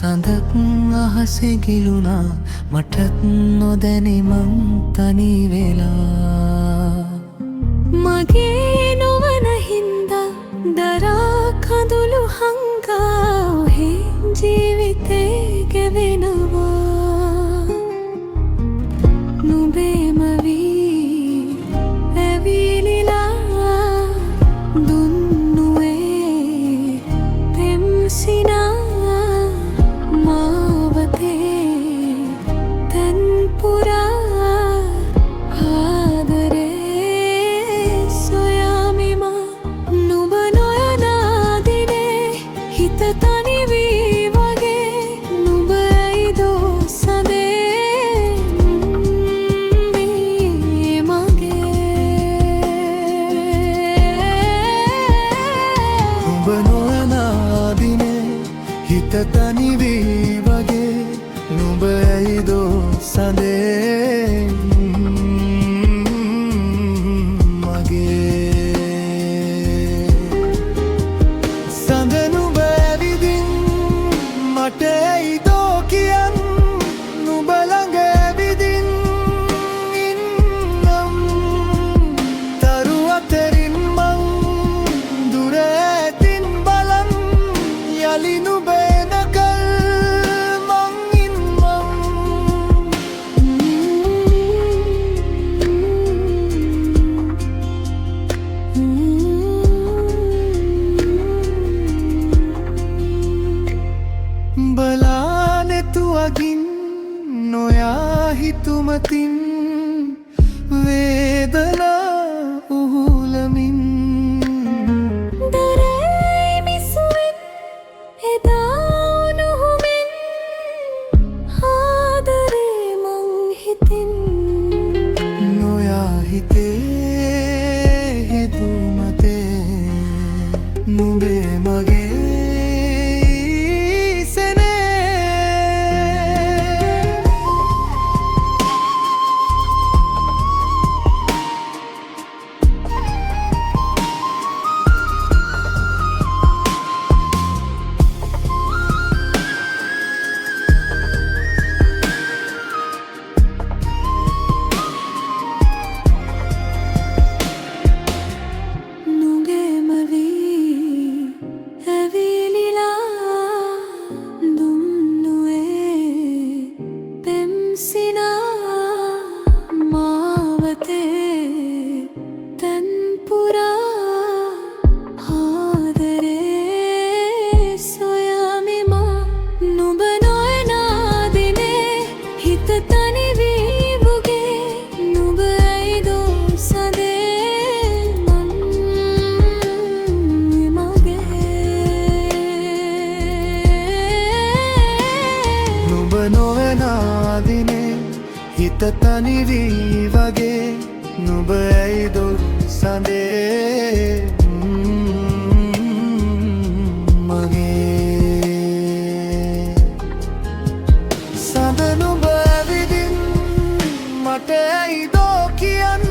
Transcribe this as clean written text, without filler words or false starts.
සඳක් අහසේ ගිලුණා මටත් නොදැනි මං තනි වෙලා මගේ නොවන හින්දා දරා කඳුළු හංගා ඔහේ ජීවිතේ ගෙවෙනවා නුඹේම වී ඇවිලිලා දුන්නුවේ පෙම්සිනා මාවතේ තැන් පුරා ආදරේ සොයාමි මා නුඹ නොයනා දිනේ හිත තනි වී වගේ නුඹ ඇයිදෝ සඳේ නුඹ නොයනා දිනේ හිත තනි වී වගේ නුඹ ඇයිදෝ සඳේ මගේ සඳ නුඹ ඇවිදින් මට ඇයිදෝ කියන් නුඹ ළඟ ඇවිදින් ඉන්නම් තරු අතරින් මං දුර ඇතින් බලන් යලි නුඹ එනකල් මං ඉන්නම් බලා නැතුවගින් නොයා හිතුමතින් වේදනා උහුලමින් දරයි මිසුවෙන් එදා උණුහුමෙන් ආදරේ මං හිතින් නොයා හිතේ හිතුමතේ නුඹේ මගේ නොවනා දිනේ හිත තනි වී වගේ නුඹ ඇයිදෝ සඳේ මගේ සඳ නුඹ ඇවිදින් මට ඇයිදෝ කියන්